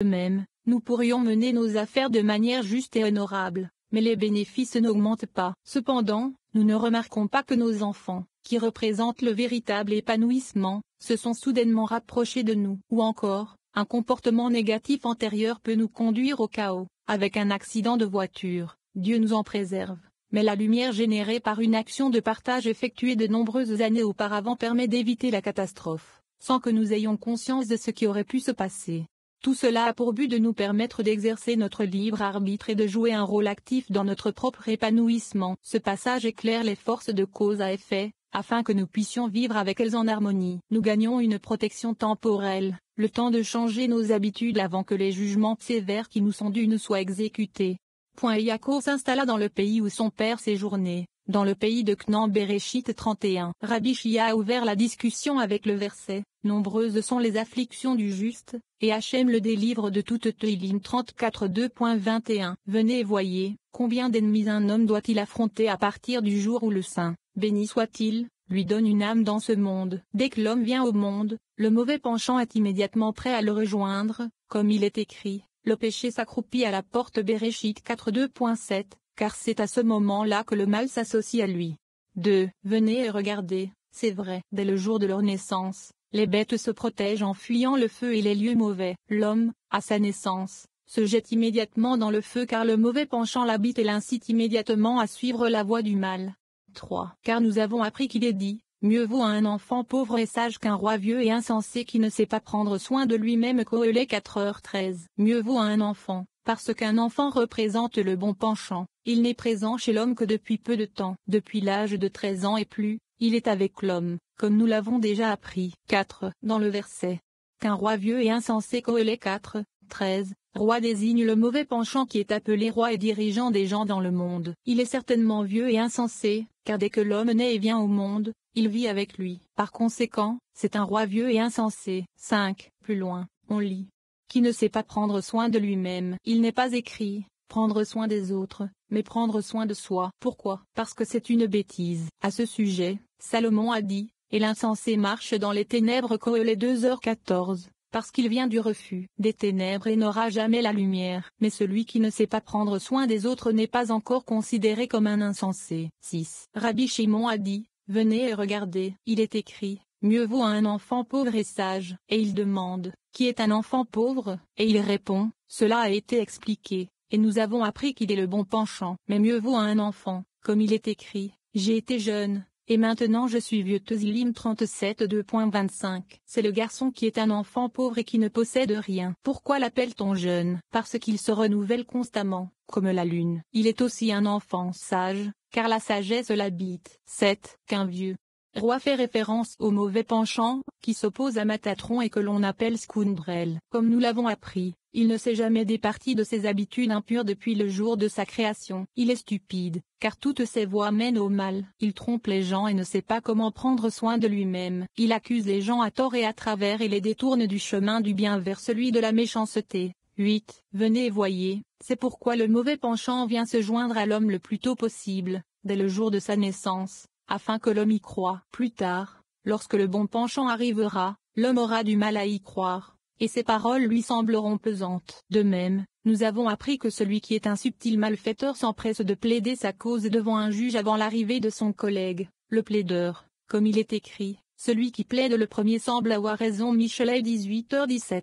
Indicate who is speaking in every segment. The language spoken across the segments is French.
Speaker 1: De même, nous pourrions mener nos affaires de manière juste et honorable, mais les bénéfices n'augmentent pas. Cependant, nous ne remarquons pas que nos enfants, qui représentent le véritable épanouissement, se sont soudainement rapprochés de nous. Ou encore, un comportement négatif antérieur peut nous conduire au chaos. Avec un accident de voiture, Dieu nous en préserve. Mais la lumière générée par une action de partage effectuée de nombreuses années auparavant permet d'éviter la catastrophe, sans que nous ayons conscience de ce qui aurait pu se passer. Tout cela a pour but de nous permettre d'exercer notre libre arbitre et de jouer un rôle actif dans notre propre épanouissement. Ce passage éclaire les forces de cause à effet, afin que nous puissions vivre avec elles en harmonie. Nous gagnons une protection temporelle, le temps de changer nos habitudes avant que les jugements sévères qui nous sont dus ne soient exécutés. Yaakov s'installa dans le pays où son père séjournait, dans le pays de Canaan. Béréchit 31. Rabbi Chia a ouvert la discussion avec le verset « Nombreuses sont les afflictions du juste, et Hachem le délivre de toute Teilim 34 2.21. Venez et voyez, combien d'ennemis un homme doit-il affronter à partir du jour où le Saint, béni soit-il, lui donne une âme dans ce monde. Dès que l'homme vient au monde, le mauvais penchant est immédiatement prêt à le rejoindre, comme il est écrit. Le péché s'accroupit à la porte. Béréchit 4 2.7, car c'est à ce moment-là que le mal s'associe à lui. 2. Venez et regardez, c'est vrai. Dès le jour de leur naissance, les bêtes se protègent en fuyant le feu et les lieux mauvais. L'homme, à sa naissance, se jette immédiatement dans le feu car le mauvais penchant l'habite et l'incite immédiatement à suivre la voie du mal. 3. Car nous avons appris qu'il est dit, mieux vaut un enfant pauvre et sage qu'un roi vieux et insensé qui ne sait pas prendre soin de lui-même. Kohelé 4h13. Mieux vaut un enfant, parce qu'un enfant représente le bon penchant. Il n'est présent chez l'homme que depuis peu de temps. Depuis l'âge de 13 ans et plus, il est avec l'homme, comme nous l'avons déjà appris. 4. Dans le verset. Qu'un roi vieux et insensé. Kohelé 4, 13. Roi désigne le mauvais penchant qui est appelé roi et dirigeant des gens dans le monde. Il est certainement vieux et insensé, car dès que l'homme naît et vient au monde, il vit avec lui. Par conséquent, c'est un roi vieux et insensé. 5. Plus loin, on lit. Qui ne sait pas prendre soin de lui-même. Il n'est pas écrit, prendre soin des autres, mais prendre soin de soi. Pourquoi? Parce que c'est une bêtise. À ce sujet, Salomon a dit, et l'insensé marche dans les ténèbres. Kohelé 2h14. Parce qu'il vient du refus des ténèbres et n'aura jamais la lumière. Mais celui qui ne sait pas prendre soin des autres n'est pas encore considéré comme un insensé. 6. Rabbi Shimon a dit, venez et regardez. Il est écrit, mieux vaut un enfant pauvre et sage. Et il demande, qui est un enfant pauvre? Et il répond, cela a été expliqué, et nous avons appris qu'il est le bon penchant. Mais mieux vaut un enfant, comme il est écrit, j'ai été jeune, et maintenant je suis vieux. Teilim 37 2.25. C'est le garçon qui est un enfant pauvre et qui ne possède rien. Pourquoi l'appelle-t-on jeune? Parce qu'il se renouvelle constamment, comme la lune. Il est aussi un enfant sage, car la sagesse l'habite. 7. Qu'un vieux roi fait référence au mauvais penchant, qui s'oppose à Matatron et que l'on appelle Scoundrel. Comme nous l'avons appris, il ne s'est jamais départi de ses habitudes impures depuis le jour de sa création. Il est stupide, car toutes ses voies mènent au mal. Il trompe les gens et ne sait pas comment prendre soin de lui-même. Il accuse les gens à tort et à travers et les détourne du chemin du bien vers celui de la méchanceté. 8. Venez et voyez, c'est pourquoi le mauvais penchant vient se joindre à l'homme le plus tôt possible, dès le jour de sa naissance, afin que l'homme y croie. Plus tard, lorsque le bon penchant arrivera, l'homme aura du mal à y croire, et ses paroles lui sembleront pesantes. De même, nous avons appris que celui qui est un subtil malfaiteur s'empresse de plaider sa cause devant un juge avant l'arrivée de son collègue, le plaideur, comme il est écrit, celui qui plaide le premier semble avoir raison. Michelet 18h17.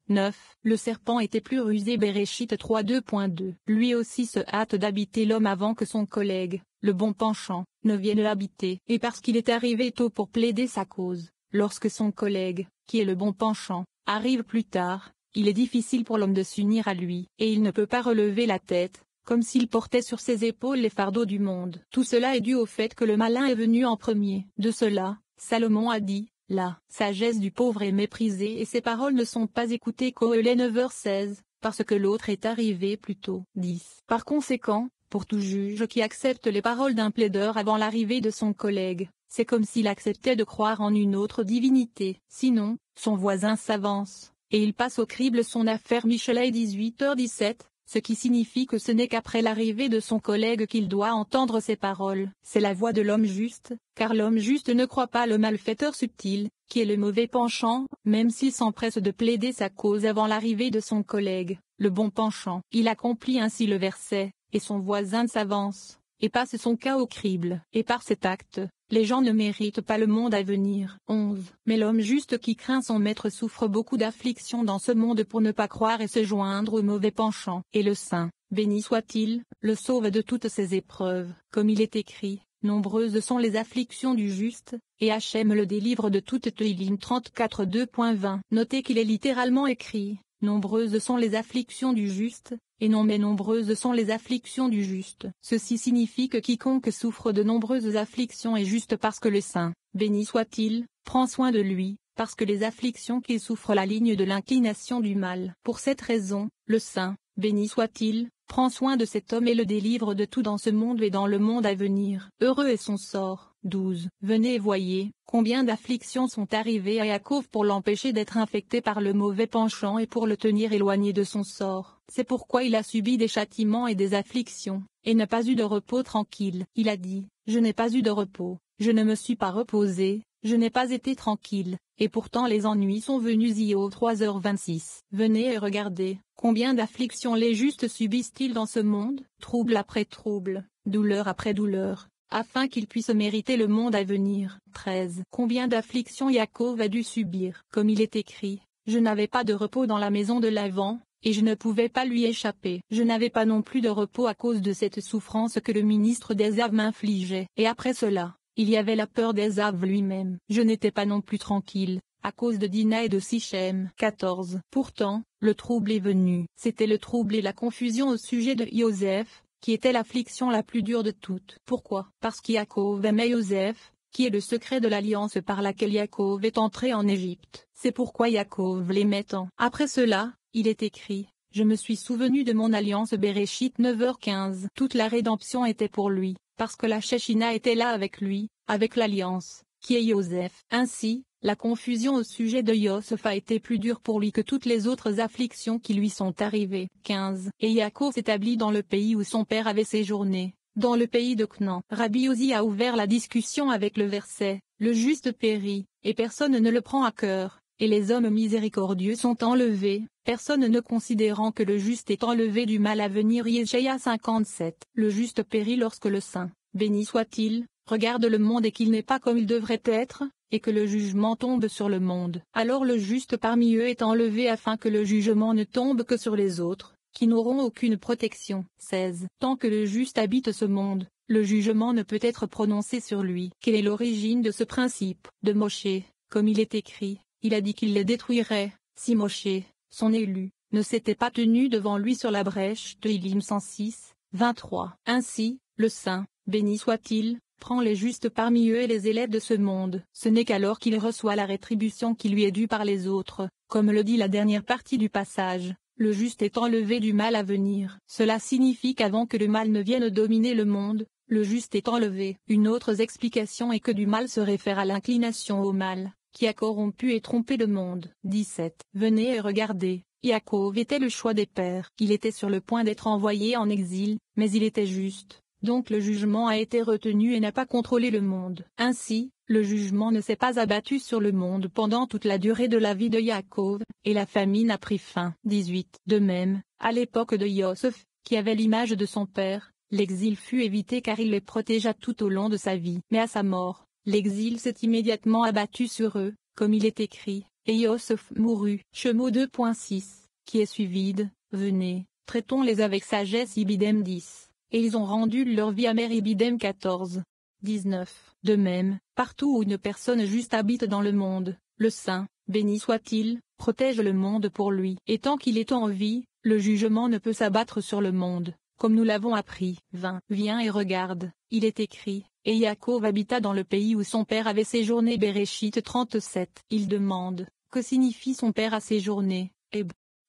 Speaker 1: 9. Le serpent était plus rusé. Béréchit 3 2.2. Lui aussi se hâte d'habiter l'homme avant que son collègue, le bon penchant, ne vienne l'habiter. Et parce qu'il est arrivé tôt pour plaider sa cause, lorsque son collègue, qui est le bon penchant, arrive plus tard, il est difficile pour l'homme de s'unir à lui, et il ne peut pas relever la tête, comme s'il portait sur ses épaules les fardeaux du monde. Tout cela est dû au fait que le malin est venu en premier. De cela, Salomon a dit, la sagesse du pauvre est méprisée et ses paroles ne sont pas écoutées. Kohelé 9h16, parce que l'autre est arrivé plus tôt. 10. Par conséquent, pour tout juge qui accepte les paroles d'un plaideur avant l'arrivée de son collègue, c'est comme s'il acceptait de croire en une autre divinité. Sinon, son voisin s'avance, et il passe au crible son affaire. Michelet 18h17. ce qui signifie que ce n'est qu'après l'arrivée de son collègue qu'il doit entendre ces paroles. C'est la voix de l'homme juste, car l'homme juste ne croit pas le malfaiteur subtil, qui est le mauvais penchant, même s'il s'empresse de plaider sa cause avant l'arrivée de son collègue, le bon penchant. Il accomplit ainsi le verset, et son voisin s'avance, et passe son cas au crible. Et par cet acte, les gens ne méritent pas le monde à venir. 11. Mais l'homme juste qui craint son maître souffre beaucoup d'afflictions dans ce monde pour ne pas croire et se joindre au mauvais penchant. Et le Saint, béni soit-il, le sauve de toutes ces épreuves. Comme il est écrit, nombreuses sont les afflictions du juste, et Hachem le délivre de toutes. Tehillim 34 2.20. Notez qu'il est littéralement écrit, nombreuses sont les afflictions du juste, et non mais nombreuses sont les afflictions du juste. Ceci signifie que quiconque souffre de nombreuses afflictions est juste parce que le Saint, béni soit-il, prend soin de lui, parce que les afflictions qu'il souffre la ligne de l'inclination du mal. Pour cette raison, le Saint, béni soit-il, prend soin de cet homme et le délivre de tout dans ce monde et dans le monde à venir. Heureux est son sort. 12. Venez et voyez, combien d'afflictions sont arrivées à Yaakov pour l'empêcher d'être infecté par le mauvais penchant et pour le tenir éloigné de son sort. C'est pourquoi il a subi des châtiments et des afflictions, et n'a pas eu de repos tranquille. Il a dit, je n'ai pas eu de repos, je ne me suis pas reposé, je n'ai pas été tranquille, et pourtant les ennuis sont venus. Io 3h26. Venez et regardez, combien d'afflictions les justes subissent-ils dans ce monde, trouble après trouble, douleur après douleur, afin qu'ils puissent mériter le monde à venir. 13. Combien d'afflictions Yaakov a dû subir. Comme il est écrit, je n'avais pas de repos dans la maison de Lavan, et je ne pouvais pas lui échapper. Je n'avais pas non plus de repos à cause de cette souffrance que le ministre d'Ésav m'infligeait. Et après cela, il y avait la peur d'Ésav lui-même. Je n'étais pas non plus tranquille, à cause de Dina et de Sichem. 14. Pourtant, le trouble est venu. C'était le trouble et la confusion au sujet de Yosef, qui était l'affliction la plus dure de toutes. Pourquoi? Parce qu'Yaakov aimait Yosef, qui est le secret de l'alliance par laquelle Yaakov est entré en Égypte. C'est pourquoi Yaakov l'aimait tant. Après cela, il est écrit, je me suis souvenu de mon alliance. Béréchit 9h15. Toute la rédemption était pour lui, parce que la Shechina était là avec lui, avec l'alliance, qui est Yosef. Ainsi, la confusion au sujet de Yosef a été plus dure pour lui que toutes les autres afflictions qui lui sont arrivées. 15. Et Yaakov s'établit dans le pays où son père avait séjourné, dans le pays de Canaan. Rabbi Ozi a ouvert la discussion avec le verset, le juste périt, et personne ne le prend à cœur, et les hommes miséricordieux sont enlevés, personne ne considérant que le juste est enlevé du mal à venir. Yeshaïa 57. Le juste périt lorsque le Saint, béni soit-il, regarde le monde et qu'il n'est pas comme il devrait être, et que le jugement tombe sur le monde. Alors le juste parmi eux est enlevé afin que le jugement ne tombe que sur les autres, qui n'auront aucune protection. 16. Tant que le juste habite ce monde, le jugement ne peut être prononcé sur lui. Quelle est l'origine de ce principe? De Moshe, comme il est écrit, il a dit qu'il les détruirait, si Moshe, son élu, ne s'était pas tenu devant lui sur la brèche. Tehillim 106, 23. Ainsi, le Saint, béni soit-il, prend les justes parmi eux et les élève de ce monde. Ce n'est qu'alors qu'il reçoit la rétribution qui lui est due par les autres, comme le dit la dernière partie du passage, le juste est enlevé du mal à venir. Cela signifie qu'avant que le mal ne vienne dominer le monde, le juste est enlevé. Une autre explication est que du mal se réfère à l'inclination au mal, qui a corrompu et trompé le monde. 17. Venez et regardez. Yaakov était le choix des pères. Il était sur le point d'être envoyé en exil, mais il était juste. Donc le jugement a été retenu et n'a pas contrôlé le monde. Ainsi, le jugement ne s'est pas abattu sur le monde pendant toute la durée de la vie de Yaakov, et la famine a pris fin. 18. De même, à l'époque de Yosef, qui avait l'image de son père, l'exil fut évité car il les protégea tout au long de sa vie. Mais à sa mort, l'exil s'est immédiatement abattu sur eux, comme il est écrit, et Yosef mourut. Shemo 2.6, qui est suivi de, venez, traitons-les avec sagesse. Ibidem 10. Et ils ont rendu leur vie amère. Ibidem 14. 19. De même, partout où une personne juste habite dans le monde, le Saint, béni soit-il, protège le monde pour lui. Et tant qu'il est en vie, le jugement ne peut s'abattre sur le monde, comme nous l'avons appris. 20. Viens et regarde, il est écrit, et Yaakov habita dans le pays où son père avait séjourné. Béréchit 37. Il demande, que signifie son père a séjourné,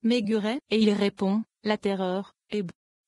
Speaker 1: Megureh, et il répond, la terreur,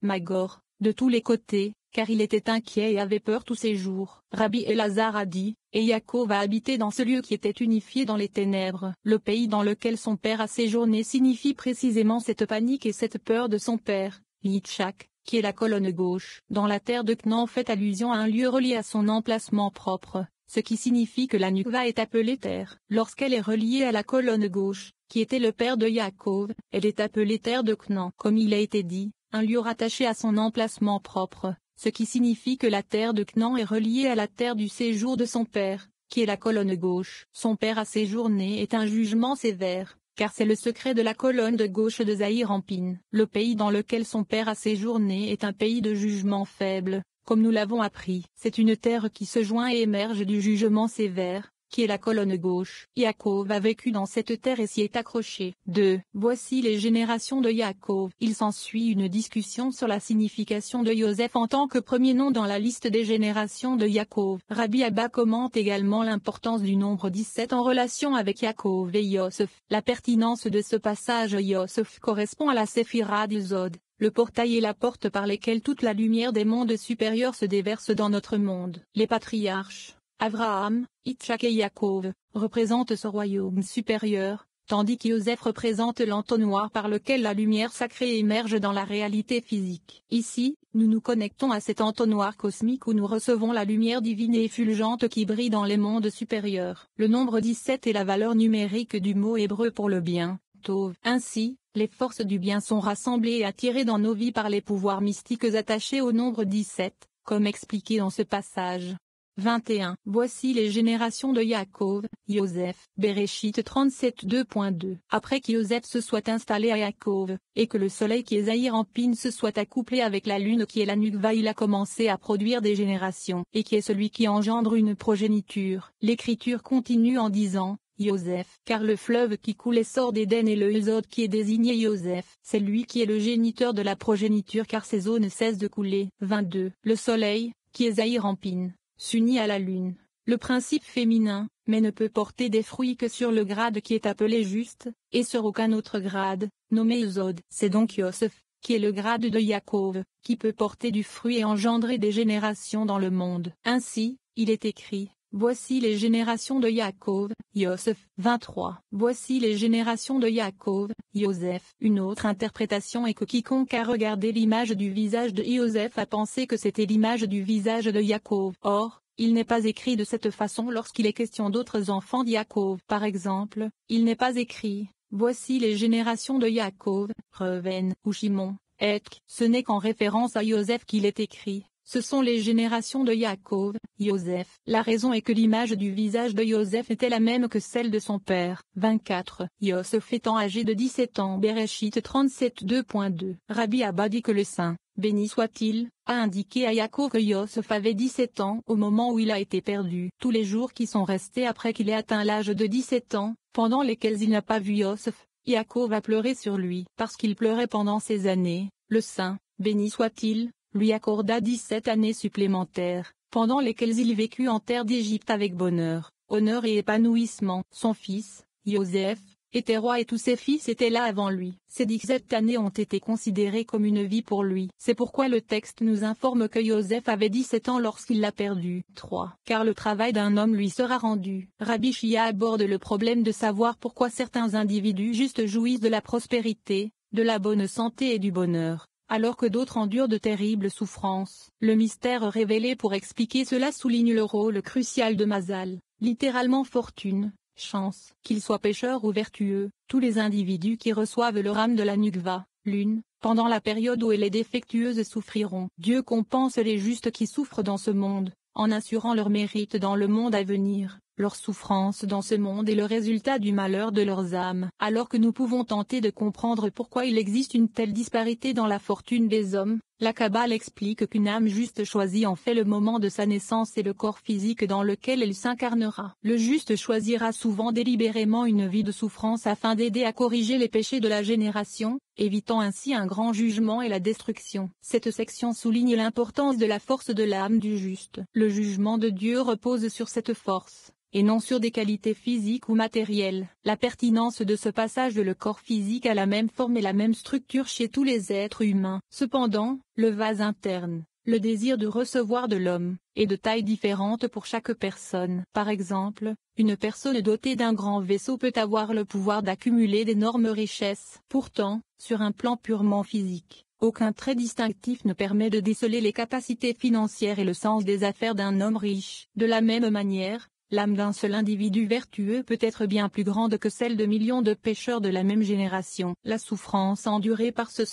Speaker 1: Magor, de tous les côtés, car il était inquiet et avait peur tous ses jours. Rabbi Elazar a dit, et Yaakov a habité dans ce lieu qui était unifié dans les ténèbres. Le pays dans lequel son père a séjourné signifie précisément cette panique et cette peur de son père. l'Itchak, qui est la colonne gauche. Dans la terre de Canaan fait allusion à un lieu relié à son emplacement propre, ce qui signifie que la Nukva est appelée terre. Lorsqu'elle est reliée à la colonne gauche, qui était le père de Yaakov, elle est appelée terre de Canaan. Comme il a été dit, un lieu rattaché à son emplacement propre, ce qui signifie que la terre de Canaan est reliée à la terre du séjour de son père, qui est la colonne gauche. Son père a séjourné est un jugement sévère, car c'est le secret de la colonne de gauche de Zahir Anpin. Le pays dans lequel son père a séjourné est un pays de jugement faible, comme nous l'avons appris. C'est une terre qui se joint et émerge du jugement sévère, qui est la colonne gauche. Yaakov a vécu dans cette terre et s'y est accroché. 2. Voici les générations de Yaakov. Il s'ensuit une discussion sur la signification de Yosef en tant que premier nom dans la liste des générations de Yaakov. Rabbi Abba commente également l'importance du nombre 17 en relation avec Yaakov et Yosef. La pertinence de ce passage Yosef correspond à la séphira d'Yesod, le portail et la porte par lesquels toute la lumière des mondes supérieurs se déverse dans notre monde. Les patriarches, Abraham, Itchak et Yaakov, représentent ce royaume supérieur, tandis qu'Yosef représente l'entonnoir par lequel la lumière sacrée émerge dans la réalité physique. Ici, nous nous connectons à cet entonnoir cosmique où nous recevons la lumière divine et effulgente qui brille dans les mondes supérieurs. Le nombre 17 est la valeur numérique du mot hébreu pour le bien, Tov. Ainsi, les forces du bien sont rassemblées et attirées dans nos vies par les pouvoirs mystiques attachés au nombre 17, comme expliqué dans ce passage. 21. Voici les générations de Yaakov, Yosef, Bereshit 37 2.2. Après qu'Yosef se soit installé à Yaakov, et que le soleil qui est Zahir Anpin se soit accouplé avec la lune qui est la Nukva, il a commencé à produire des générations, et qui est celui qui engendre une progéniture. L'écriture continue en disant, Yosef, car le fleuve qui coulait sort d'Éden et le Yesod qui est désigné Yosef, c'est lui qui est le géniteur de la progéniture car ses eaux ne cessent de couler. 22. Le soleil, qui est Zahir Anpin, s'unit à la lune. Le principe féminin, mais ne peut porter des fruits que sur le grade qui est appelé juste, et sur aucun autre grade, nommé Yesod. C'est donc Yosef, qui est le grade de Yaakov, qui peut porter du fruit et engendrer des générations dans le monde. Ainsi, il est écrit, voici les générations de Yaakov, Yosef. 23. Voici les générations de Yaakov, Yosef. Une autre interprétation est que quiconque a regardé l'image du visage de Yosef a pensé que c'était l'image du visage de Yaakov. Or, il n'est pas écrit de cette façon lorsqu'il est question d'autres enfants d'Yaakov. Par exemple, il n'est pas écrit, voici les générations de Yaakov, Reuven ou Shimon, Etk. Ce n'est qu'en référence à Yosef qu'il est écrit. Ce sont les générations de Yaakov, Yosef. La raison est que l'image du visage de Yosef était la même que celle de son père. 24. Yosef étant âgé de 17 ans. Bereshit 37 2.2. Rabbi Abba dit que le saint, béni soit-il, a indiqué à Yaakov que Yosef avait 17 ans au moment où il a été perdu. Tous les jours qui sont restés après qu'il ait atteint l'âge de 17 ans, pendant lesquels il n'a pas vu Yosef, Yaakov a pleuré sur lui. Parce qu'il pleurait pendant ces années, le saint, béni soit-il, lui accorda 17 années supplémentaires, pendant lesquelles il vécut en terre d'Égypte avec bonheur, honneur et épanouissement. Son fils, Yosef, était roi et tous ses fils étaient là avant lui. Ces 17 années ont été considérées comme une vie pour lui. C'est pourquoi le texte nous informe que Yosef avait 17 ans lorsqu'il l'a perdu. 3. Car le travail d'un homme lui sera rendu. Rabbi Shia aborde le problème de savoir pourquoi certains individus justes jouissent de la prospérité, de la bonne santé et du bonheur, alors que d'autres endurent de terribles souffrances. Le mystère révélé pour expliquer cela souligne le rôle crucial de Mazal, littéralement fortune, chance. Qu'ils soient pécheurs ou vertueux, tous les individus qui reçoivent le rame de la Nukva, lune, pendant la période où elle est défectueuse souffriront. Dieu compense les justes qui souffrent dans ce monde, en assurant leur mérite dans le monde à venir. Leur souffrance dans ce monde est le résultat du malheur de leurs âmes. Alors que nous pouvons tenter de comprendre pourquoi il existe une telle disparité dans la fortune des hommes, la Kabbale explique qu'une âme juste choisit en fait le moment de sa naissance et le corps physique dans lequel elle s'incarnera. Le juste choisira souvent délibérément une vie de souffrance afin d'aider à corriger les péchés de la génération, évitant ainsi un grand jugement et la destruction. Cette section souligne l'importance de la force de l'âme du juste. Le jugement de Dieu repose sur cette force, et non sur des qualités physiques ou matérielles. La pertinence de ce passage de le corps physique a la même forme et la même structure chez tous les êtres humains. Cependant, le vase interne, le désir de recevoir de l'homme, est de taille différente pour chaque personne. Par exemple, une personne dotée d'un grand vaisseau peut avoir le pouvoir d'accumuler d'énormes richesses. Pourtant, sur un plan purement physique, Aucun trait distinctif ne permet de déceler les capacités financières et le sens des affaires d'un homme riche. De la même manière, l'âme d'un seul individu vertueux peut être bien plus grande que celle de millions de pécheurs de la même génération. La souffrance endurée par ce